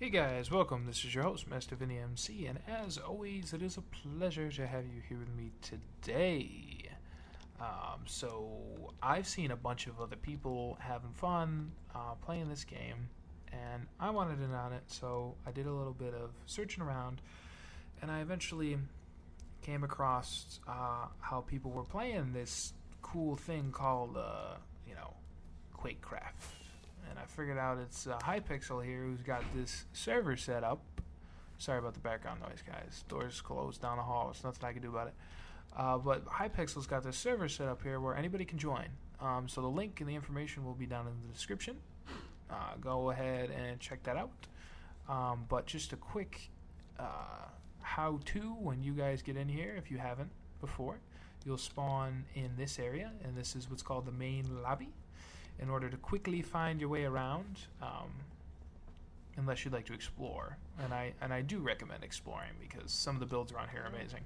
Hey guys, welcome. This is your host, MasterViniMC, and as always, it is a pleasure to have you here with me today. So I've seen a bunch of other people having fun playing this game, and I wanted in on it, so I did a little bit of searching around, and I eventually came across how people were playing this cool thing called, QuakeCraft. And I figured out it's Hypixel here who's got this server set up. Sorry about the background noise, guys. Doors closed down the hall. There's nothing I can do about it. But Hypixel's got this server set up here where anybody can join. So the link and the information will be down in the description. Go ahead and check that out. But just a quick how-to when you guys get in here, if you haven't before. You'll spawn in this area, and this is what's called the main lobby. In order to quickly find your way around, unless you'd like to explore, and I do recommend exploring because some of the builds around here are amazing.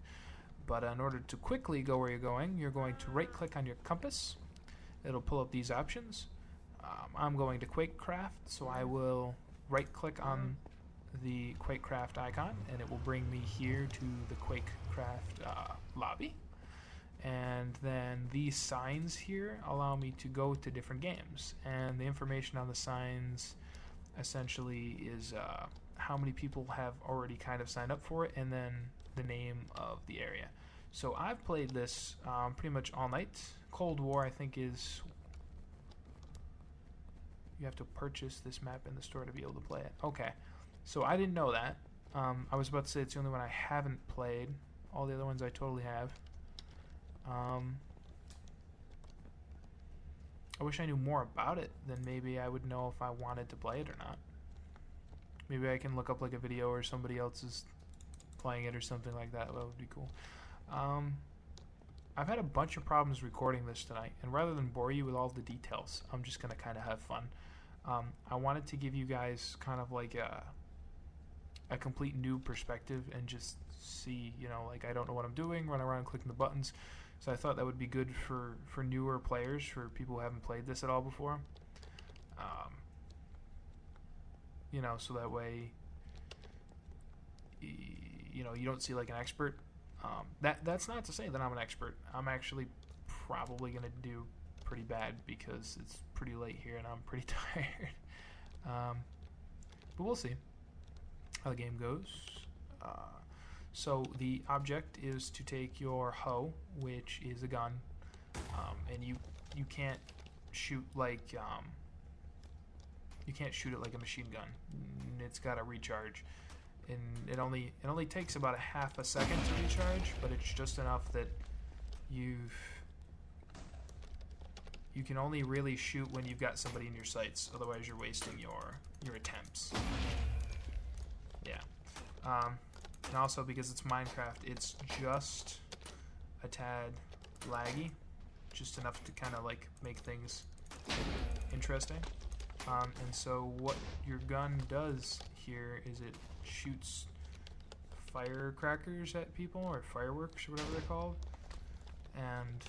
But in order to quickly go where you're going to right-click on your compass. It'll pull up these options. I'm going to QuakeCraft, so I will right-click on the QuakeCraft icon, and it will bring me here to the QuakeCraft lobby. And then these signs here allow me to go to different games, and the information on the signs essentially is how many people have already kind of signed up for it, and then the name of the area. So I've played this pretty much all night. Cold War, I think, is you have to purchase this map in the store to be able to play it. Okay, so I didn't know that. I was about to say it's the only one I haven't played. All the other ones I totally have. I wish I knew more about it, then maybe I would know if I wanted to play it or not. Maybe I can look up like a video or somebody else is playing it or something like that. That would be cool. I've had a bunch of problems recording this tonight, and rather than bore you with all the details, I'm just going to kind of have fun. I wanted to give you guys kind of like a complete new perspective and just see, like I don't know what I'm doing, run around clicking the buttons. So I thought that would be good for newer players, for people who haven't played this at all before. So that way, you don't see like an expert. That's not to say that I'm an expert. I'm actually probably going to do pretty bad because it's pretty late here and I'm pretty tired. But we'll see how the game goes. So the object is to take your hoe, which is a gun, and you can't shoot like you can't shoot it like a machine gun. It's got to recharge, and it only takes about a half a second to recharge, but it's just enough that you can only really shoot when you've got somebody in your sights. Otherwise, you're wasting your attempts. Yeah. And also, because it's Minecraft, it's just a tad laggy, just enough to kind of like make things interesting. And so what your gun does here is it shoots firecrackers at people, or fireworks, or whatever they're called, and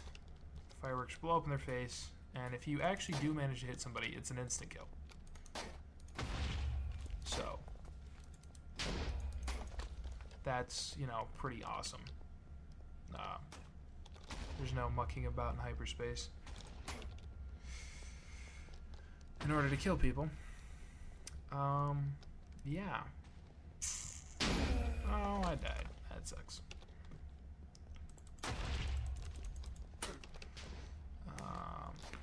fireworks blow up in their face, and if you actually do manage to hit somebody, it's an instant kill. So that's, pretty awesome. There's no mucking about in hyperspace in order to kill people. Yeah. Oh, I died. That sucks.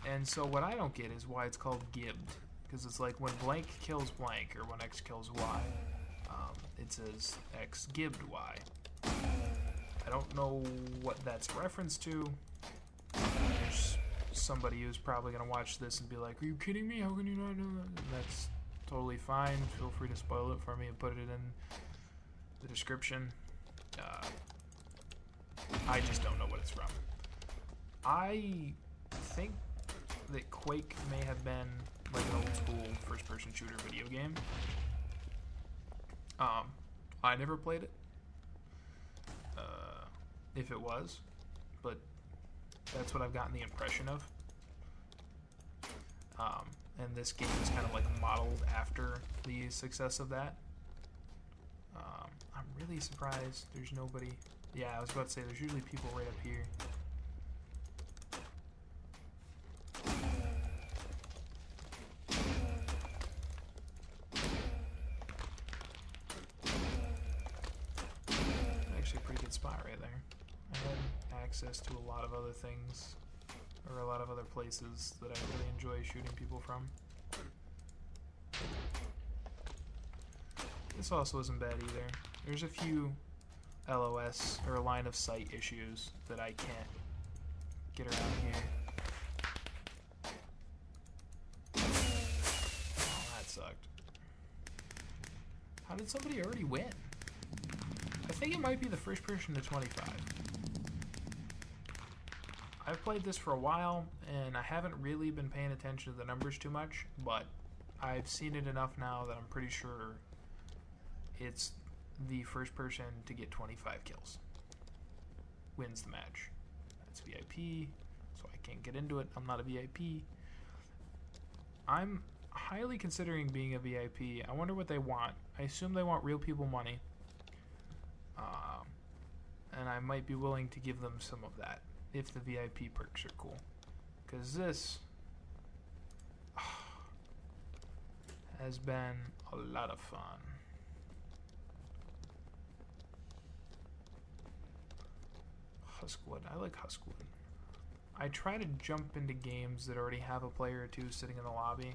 And so what I don't get is why it's called gibbed. Because it's like when blank kills blank, or when X kills Y. It says X gibbed Y. I don't know what that's a reference to. There's somebody who's probably going to watch this and be like, are you kidding me? How can you not know that? And that's totally fine. Feel free to spoil it for me and put it in the description. I just don't know what it's from. I think that Quake may have been like an old school first-person shooter video game. I never played it, if it was, but that's what I've gotten the impression of. And this game is kind of like modeled after the success of that. I'm really surprised there's nobody. Yeah, I was about to say there's usually people right up here. Actually a pretty good spot right there. I had access to a lot of other things, or a lot of other places that I really enjoy shooting people from. This also isn't bad either. There's a few LOS, or line of sight issues, that I can't get around here. Oh, that sucked. How did somebody already win? I think it might be the first person to 25. I've played this for a while, and I haven't really been paying attention to the numbers too much, but I've seen it enough now that I'm pretty sure it's the first person to get 25 kills wins the match. That's VIP, so I can't get into it. I'm not a VIP. I'm highly considering being a VIP. I wonder what they want. I assume they want real people money. And I might be willing to give them some of that if the VIP perks are cool. Because this has been a lot of fun. Huskwood. I like Huskwood. I try to jump into games that already have a player or two sitting in the lobby,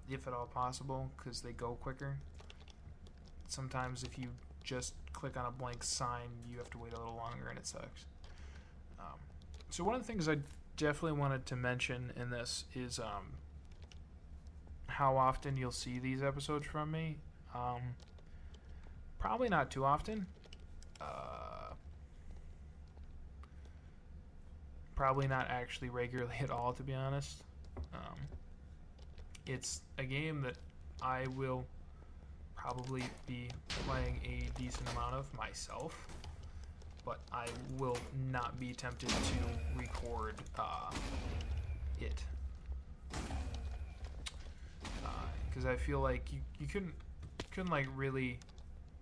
if at all possible, because they go quicker. Sometimes if you just click on a blank sign, you have to wait a little longer, and it sucks. So one of the things I definitely wanted to mention in this is how often you'll see these episodes from me. Probably not too often. Probably not actually regularly at all, to be honest. It's a game that I will probably be playing a decent amount of myself, but I will not be tempted to record it. Because I feel like you couldn't like really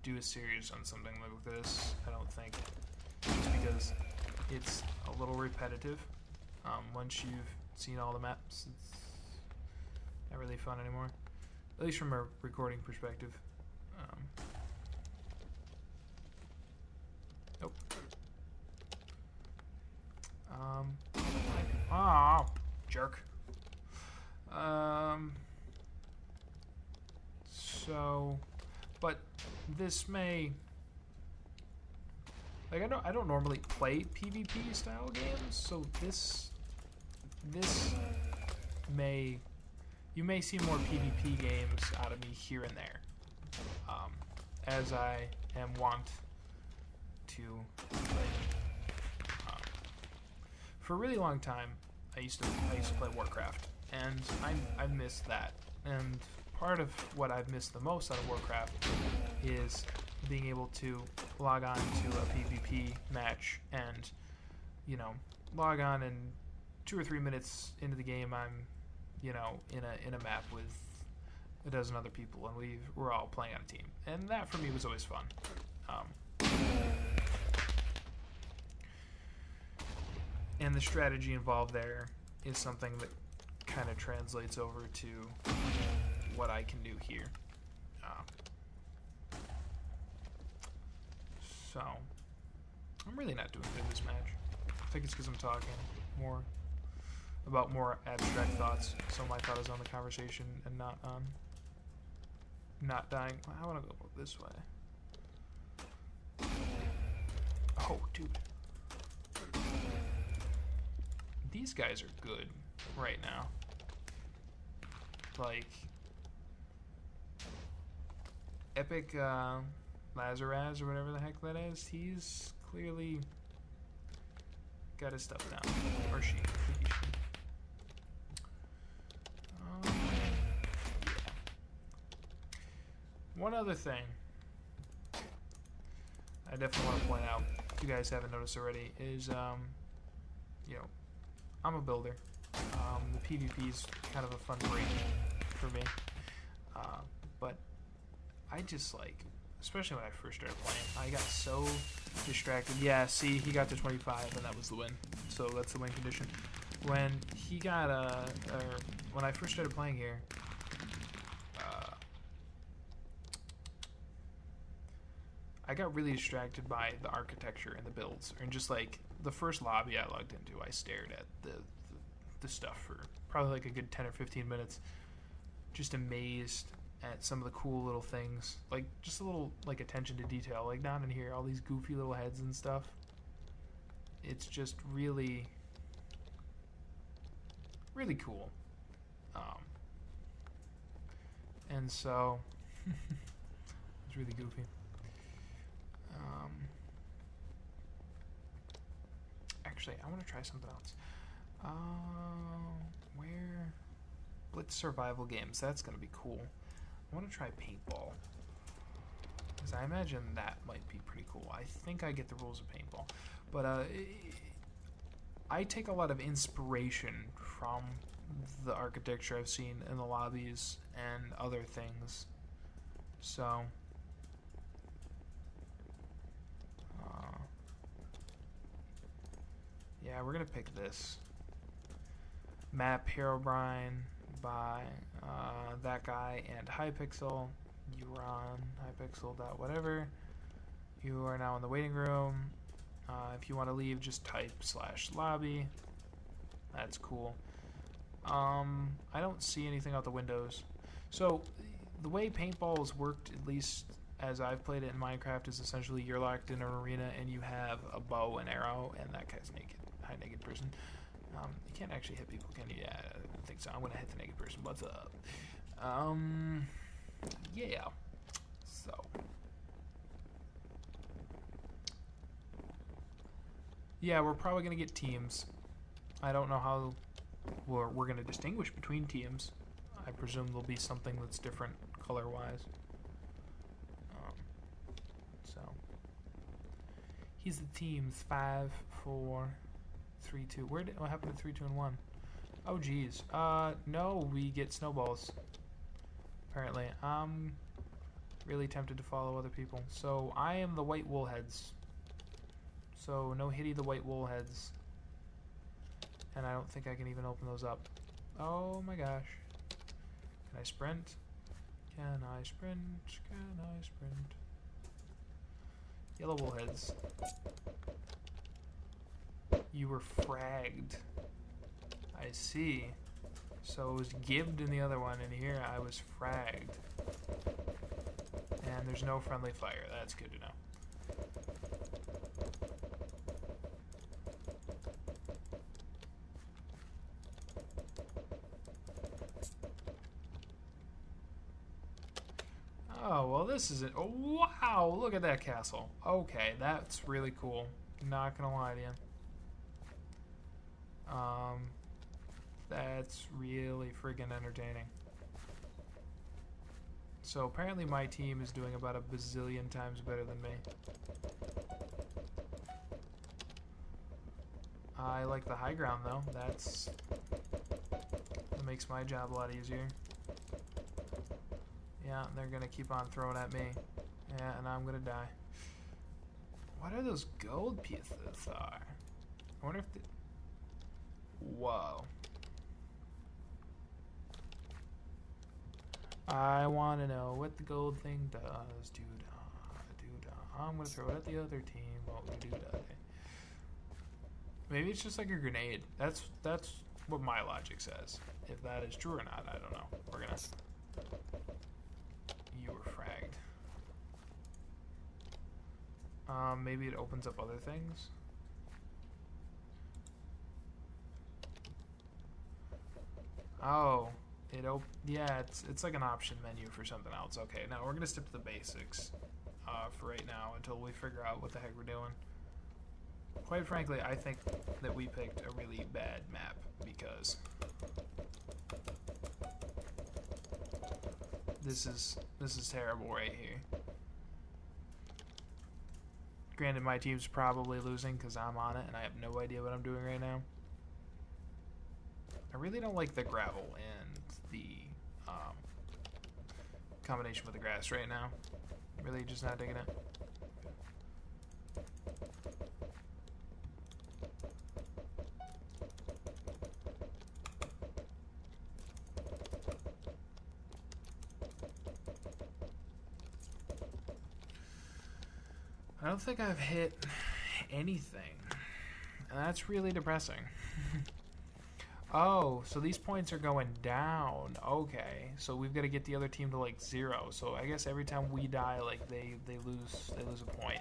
do a series on something like this, I don't think, just because it's a little repetitive. Once you've seen all the maps, it's not really fun anymore, at least from a recording perspective. Nope. Oh, jerk. So, but this may, like, I don't normally play PvP style games, so this may, you may see more PvP games out of me here and there, as I am wont to play. For a really long time, I used to play Warcraft, and I missed that. And part of what I've missed the most out of Warcraft is being able to log on to a PvP match and, you know, log on, and 2 or 3 minutes into the game, I'm, you know, in a map with a dozen other people, and we're all playing on a team, and that for me was always fun. And the strategy involved there is something that kind of translates over to what I can do here. So, I'm really not doing good this match. I think it's because I'm talking more about more abstract thoughts, so my thought is on the conversation and not on not dying. I want to go this way. Oh, dude. These guys are good right now. Like, Epic Lazaraz or whatever the heck that is, he's clearly got his stuff down. Or she. Could be she. Yeah. One other thing I definitely want to point out, if you guys haven't noticed already, is, you know, I'm a builder. The PvP is kind of a fun break for me. But I just like especially when I first started playing. I got so distracted. Yeah, see, he got to 25, and that was the win. So that's the win condition. When he got, or when I first started playing here, I got really distracted by the architecture and the builds, and just like the first lobby I logged into, I stared at the stuff for probably like a good 10 or 15 minutes, just amazed at some of the cool little things, like just a little like attention to detail, like down in here, all these goofy little heads and stuff. It's just really, really cool. And so it's really goofy. Actually, I want to try something else. Where? Blitz survival games. That's going to be cool. I want to try paintball, because I imagine that might be pretty cool. I think I get the rules of paintball. But I take a lot of inspiration from the architecture I've seen in the lobbies and other things. So yeah, we're gonna pick this map, Herobrine, by that guy and Hypixel. You were on Hypixel dot whatever. You are now in the waiting room. If you want to leave, just type /lobby. That's cool. I don't see anything out the windows. So the way paintball has worked, at least as I've played it in Minecraft, is essentially you're locked in an arena and you have a bow and arrow, and that guy's naked, high naked person. You can't actually hit people, can you? Yeah, I don't think so. I'm gonna hit the naked person. What's up? Yeah. So yeah, we're probably gonna get teams. I don't know how we're gonna distinguish between teams. I presume there'll be something that's different color-wise. So he's the teams 5, 4, 3, 2. What happened to 3, 2, and 1? Oh geez. No, we get snowballs. Apparently, I'm really tempted to follow other people. So I am the white wool heads. So no hitty the white wool heads. And I don't think I can even open those up. Oh my gosh. Can I sprint? Can I sprint? Can I sprint? Yellow wool heads. You were fragged. I see. So it was gibbed in the other one, and here I was fragged. And there's no friendly fire. That's good to know. Oh, well this is it. Oh, wow, look at that castle. Okay, that's really cool. Not gonna lie to you. That's really friggin' entertaining. So apparently my team is doing about a bazillion times better than me. I like the high ground though. That makes my job a lot easier. Yeah, they're gonna keep on throwing at me. Yeah, and I'm gonna die. What are those gold pieces are? I wonder if the... Whoa. I want to know what the gold thing does. I'm gonna throw it at the other team. What would do that? Maybe it's just like a grenade. That's what my logic says. If that is true or not, I don't know. We're gonna... You were fragged. Maybe it opens up other things. Oh, yeah, it's like an option menu for something else. Okay, now we're gonna stick to the basics for right now until we figure out what the heck we're doing. Quite frankly, I think that we picked a really bad map because this is terrible right here. Granted, my team's probably losing because I'm on it and I have no idea what I'm doing right now. I really don't like the gravel and the combination with the grass right now. Really just not digging it. I don't think I've hit anything, and that's really depressing. Oh, so these points are going down. Okay, so we've got to get the other team to like 0. So I guess every time we die, like they lose a point.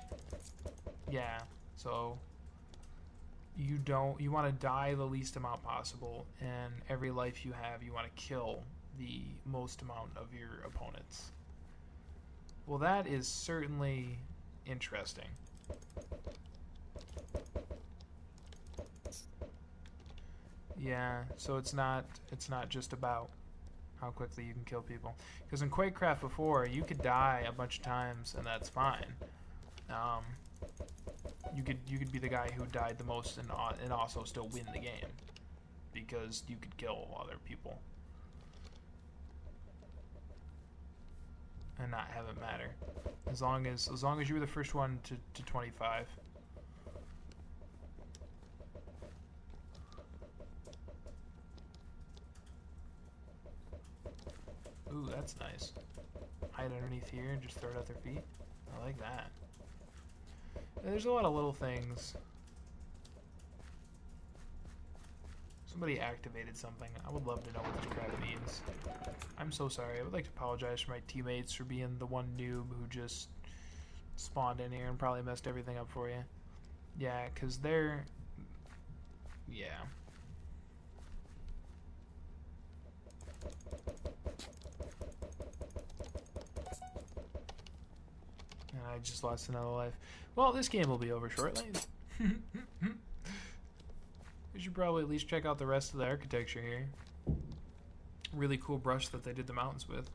Yeah. So you want to die the least amount possible, and every life you have, you want to kill the most amount of your opponents. Well, that is certainly interesting. Yeah, so it's not just about how quickly you can kill people. Because in QuakeCraft before, you could die a bunch of times and that's fine. You could be the guy who died the most and also still win the game because you could kill other people and not have it matter. As long as you were the first one to 25. Ooh, that's nice. Hide underneath here and just throw it at their feet. I like that. There's a lot of little things. Somebody activated something. I would love to know what this crap means. I'm so sorry. I would like to apologize for my teammates for being the one noob who just spawned in here and probably messed everything up for you. Yeah, because they're... Yeah. And I just lost another life. Well, this game will be over shortly. We should probably at least check out the rest of the architecture here. Really cool brush that they did the mountains with.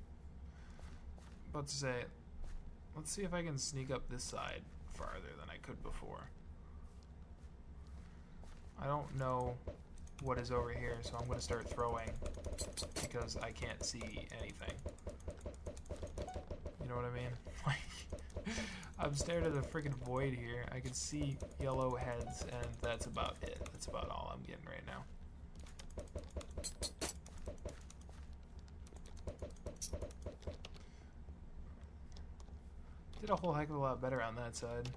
About to say, let's see if I can sneak up this side farther than I could before. I don't know what is over here, so I'm going to start throwing because I can't see anything. You know what I mean? Like, I'm staring at a freaking void here. I can see yellow heads, and that's about it. That's about all I'm getting right now. Did a whole heck of a lot better on that side.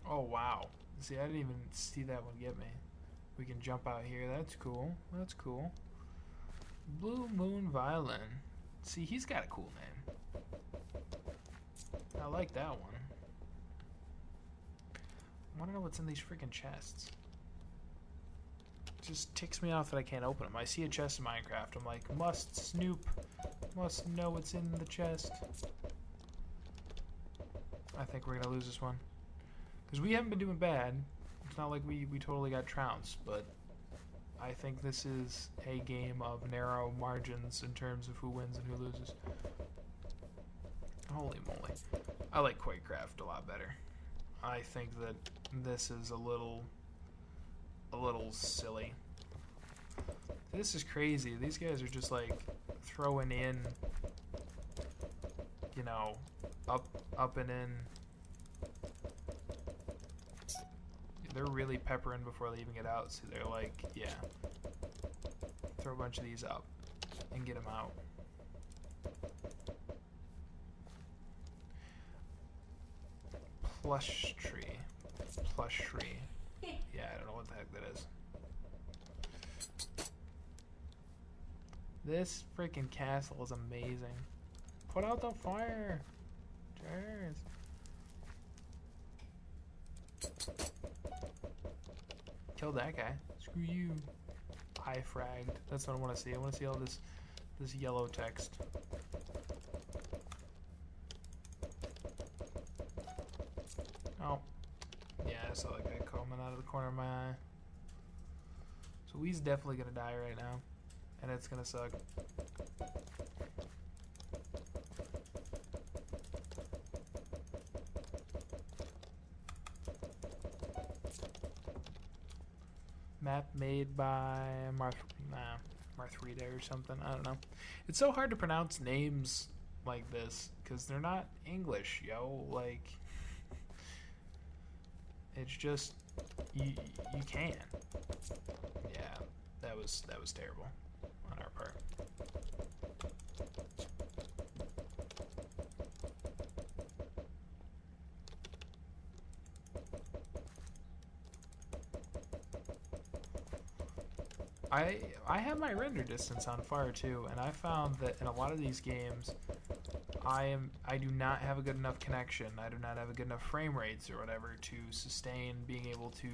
Oh, wow. See, I didn't even see that one get me. We can jump out here. That's cool. That's cool. Blue Moon Violin. See, he's got a cool name. I like that one. I want to know what's in these freaking chests. It just ticks me off that I can't open them. I see a chest in Minecraft. I'm like, must snoop. Must know what's in the chest. I think we're going to lose this one. Because we haven't been doing bad. It's not like we totally got trounced, but I think this is a game of narrow margins in terms of who wins and who loses. Holy moly. I like QuakeCraft a lot better. I think that this is a little silly. This is crazy. These guys are just like throwing in, you know, up and in. They're really peppering before they even get out, so they're like, yeah, throw a bunch of these up and get them out. Plush tree. Yeah, I don't know what the heck that is. This freaking castle is amazing. Put out the fire. Cheers. Kill that guy. Screw you. High fragged. That's what I want to see. I want to see all this yellow text. Oh. Yeah, I saw that guy coming out of the corner of my eye. So he's definitely gonna die right now. And it's gonna suck. Map made by Marthrida or something. I don't know. It's so hard to pronounce names like this because they're not English, yo. Like, it's just you can. Yeah, that was terrible on our part. I have my render distance on fire too, and I found that in a lot of these games, I do not have a good enough connection. I do not have a good enough frame rates or whatever to sustain being able to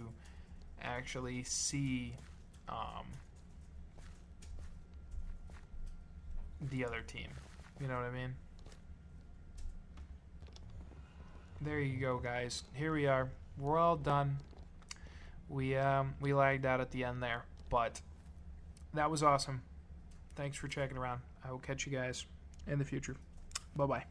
actually see the other team. You know what I mean? There you go, guys. Here we are. We're all done. We lagged out at the end there, but that was awesome. Thanks for checking around. I will catch you guys in the future. Bye-bye.